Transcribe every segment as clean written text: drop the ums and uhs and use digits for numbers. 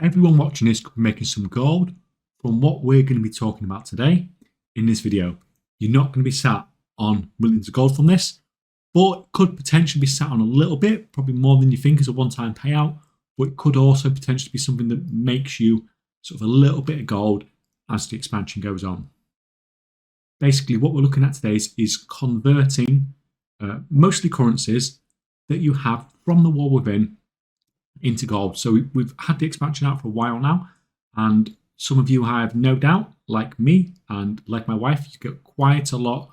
everyone watching this could be making some gold from what we're going to be talking about today in this video. You're not going to be sat on millions of gold from this, but could potentially be sat on a little bit, probably more than you think as a one-time payout, but it could also potentially be something that makes you sort of a little bit of gold as the expansion goes on. Basically, what we're looking at today is converting mostly currencies that you have from the war within into gold. So we've had the expansion out for a while now, and some of you have no doubt, like me and like my wife, you get quite a lot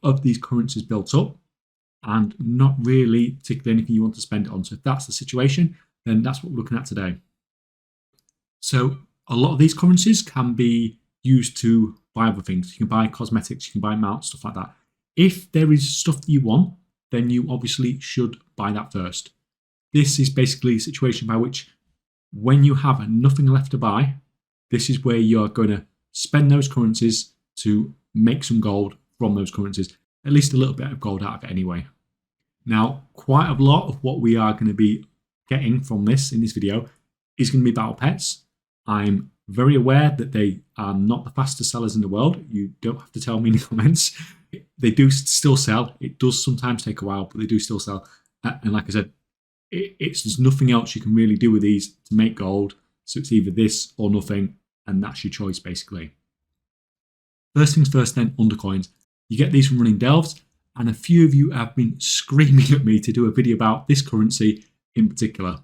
of these currencies built up and not really particularly anything you want to spend it on. So if that's the situation, then that's what we're looking at today. So a lot of these currencies can be used to buy other things. You can buy cosmetics, you can buy mounts, stuff like that. If there is stuff that you want, then you obviously should buy that first. This is basically a situation by which when you have nothing left to buy, this is where you're going to spend those currencies to make some gold from those currencies, at least a little bit of gold out of it anyway. Now, quite a lot of what we are going to be getting from this in this video is going to be battle pets. I'm very aware that they are not the fastest sellers in the world. You don't have to tell me in the comments. They do still sell. It does sometimes take a while, but they do still sell. And like I said, there's nothing else you can really do with these to make gold. So it's either this or nothing, and that's your choice basically. First things first then, Undercoins. You get these from running delves, and a few of you have been screaming at me to do a video about this currency in particular.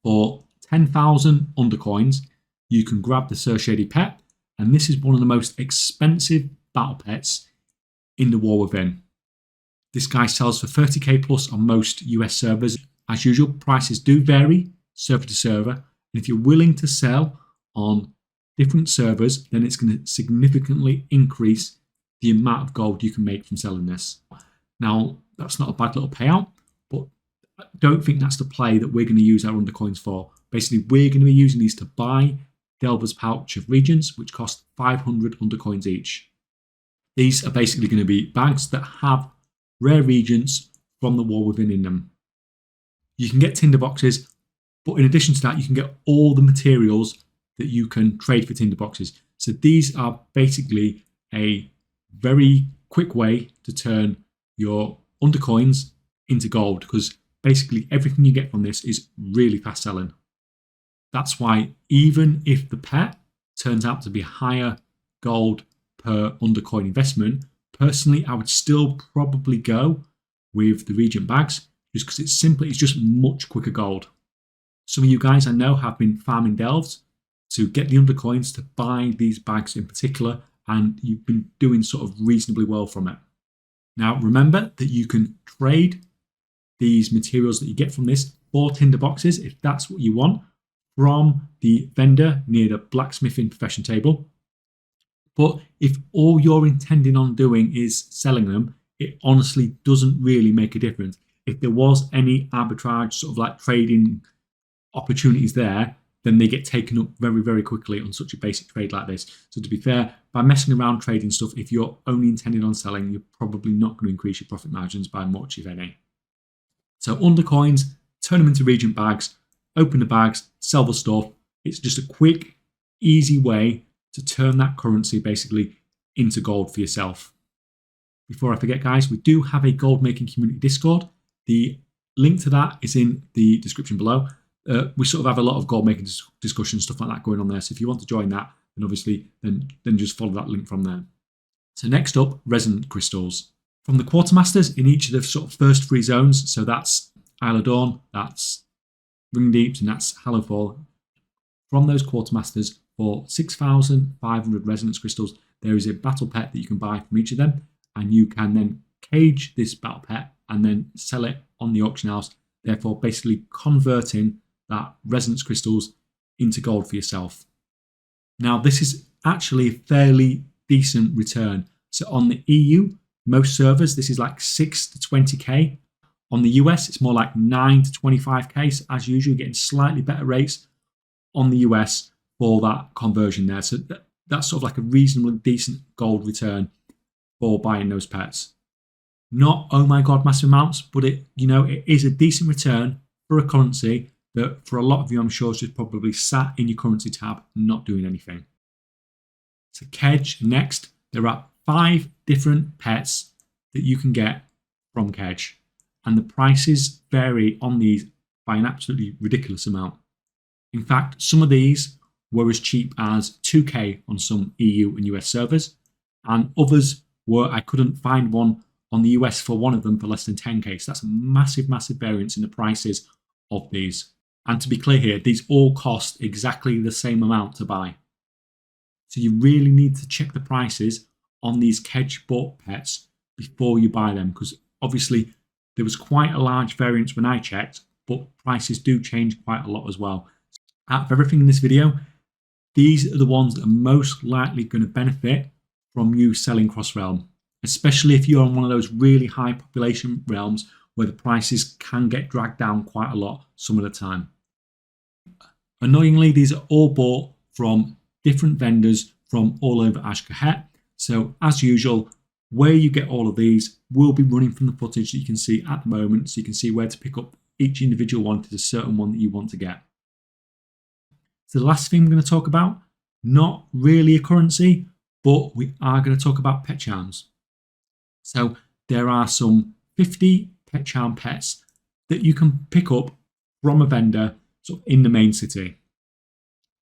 For 10,000 Undercoins, you can grab the Sir Shady pet, and this is one of the most expensive battle pets in the war within. This guy sells for 30k plus on most US servers. As usual, prices do vary server to server, and if you're willing to sell on different servers, then it's going to significantly increase the amount of gold you can make from selling this. Now, that's not a bad little payout, but I don't think that's the play that we're going to use our Undercoins for. Basically, we're going to be using these to buy Delver's Pouch of Regions, which cost 500 Undercoins each. These are basically going to be bags that have rare regions from the war within in them. You can get tinder boxes, but in addition to that, you can get all the materials that you can trade for tinder boxes. So these are basically a very quick way to turn your Undercoins into gold, because basically everything you get from this is really fast selling. That's why even if the pet turns out to be higher gold per Undercoin investment, personally, I would still probably go with the Regent bags, just because it's just much quicker gold. Some of you guys I know have been farming delves to get the Undercoins to buy these bags in particular, and you've been doing sort of reasonably well from it. Now, remember that you can trade these materials that you get from this for tinder boxes, if that's what you want, from the vendor near the blacksmithing profession table. But if all you're intending on doing is selling them, it honestly doesn't really make a difference. If there was any arbitrage, sort of like trading opportunities there, then they get taken up very, very quickly on such a basic trade like this. So to be fair, by messing around trading stuff, if you're only intending on selling, you're probably not going to increase your profit margins by much, if any. So Undercoins, turn them into Regent bags, open the bags, sell the stuff. It's just a quick, easy way to turn that currency basically into gold for yourself. Before I forget, guys, we do have a gold making community Discord. The link to that is in the description below. We sort of have a lot of gold making discussions, stuff like that going on there. So if you want to join that, then obviously then just follow that link from there. So next up, Resonance Crystals. From the Quartermasters in each of the sort of first three zones, so that's Isle of Dawn, that's Ring Deeps, and that's Hallowfall. From those Quartermasters, for 6,500 Resonance Crystals, there is a battle pet that you can buy from each of them, and you can then cage this battle pet and then sell it on the auction house, therefore basically converting that Resonance Crystals into gold for yourself. Now, this is actually a fairly decent return. So on the EU, most servers, this is like 6 to 20k. On the US, it's more like 9 to 25k. So as usual, you're getting slightly better rates on the US for that conversion there. So that's sort of like a reasonably decent gold return for buying those pets. Not, oh my God, massive amounts, but it is a decent return for a currency that for a lot of you, I'm sure, is just probably sat in your currency tab, not doing anything. So KEJ next, there are 5 different pets that you can get from KEJ, and the prices vary on these by an absolutely ridiculous amount. In fact, some of these were as cheap as 2k on some EU and US servers, and others were, I couldn't find one on the US for one of them for less than 10k. So that's a massive, massive variance in the prices of these. And to be clear here, these all cost exactly the same amount to buy. So you really need to check the prices on these KEJ bought pets before you buy them, because obviously there was quite a large variance when I checked, but prices do change quite a lot as well. Out of everything in this video, these are the ones that are most likely going to benefit from you selling cross-realm, especially if you're on one of those really high population realms where the prices can get dragged down quite a lot some of the time. Annoyingly, these are all bought from different vendors from all over Ashkahet. So as usual, where you get all of these will be running from the footage that you can see at the moment, so you can see where to pick up each individual one if there's a certain one that you want to get. So the last thing we're going to talk about, not really a currency, but we are going to talk about pet charms. So there are some 50 pet charm pets that you can pick up from a vendor sort of in the main city.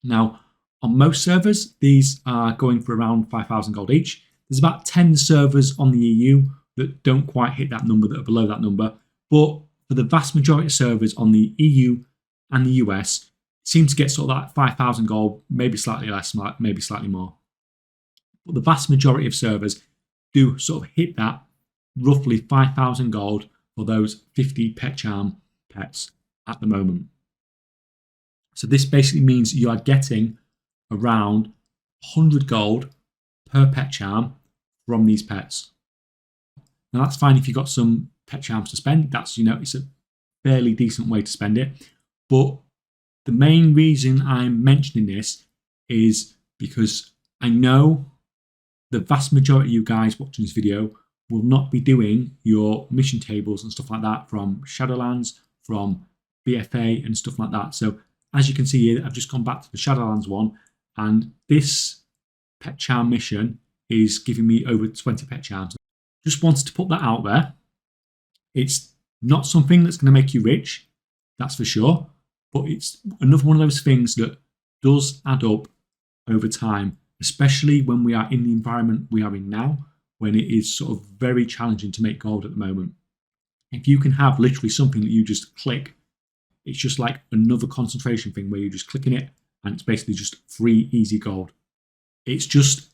Now, on most servers, these are going for around 5,000 gold each. There's about 10 servers on the EU that don't quite hit that number, that are below that number. But for the vast majority of servers on the EU and the US, it seems to get sort of that 5,000 gold, maybe slightly less, maybe slightly more. But the vast majority of servers do sort of hit that roughly 5,000 gold for those 50 pet charm pets at the moment. So this basically means you are getting around 100 gold per pet charm from these pets. Now that's fine if you've got some pet charms to spend. That's, it's a fairly decent way to spend it. But the main reason I'm mentioning this is because I know the vast majority of you guys watching this video will not be doing your mission tables and stuff like that from Shadowlands, from BFA and stuff like that. So as you can see here, I've just gone back to the Shadowlands one, and this pet charm mission is giving me over 20 pet charms. Just wanted to put that out there. It's not something that's going to make you rich, that's for sure, but it's another one of those things that does add up over time, especially when we are in the environment we are in now, when it is sort of very challenging to make gold at the moment. If you can have literally something that you just click, it's just like another concentration thing where you're just clicking it and it's basically just free, easy gold. It's just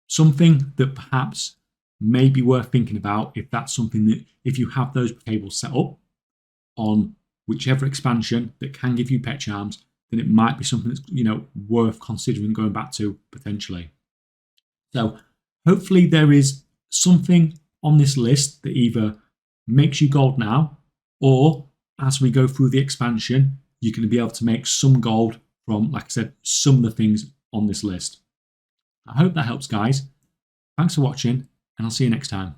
something that perhaps may be worth thinking about if that's something that, if you have those tables set up on whichever expansion that can give you pet charms, then it might be something that's, worth considering going back to potentially. So hopefully there is something on this list that either makes you gold now, or as we go through the expansion, you're going to be able to make some gold from, like I said, some of the things on this list. I hope that helps, guys. Thanks for watching, and I'll see you next time.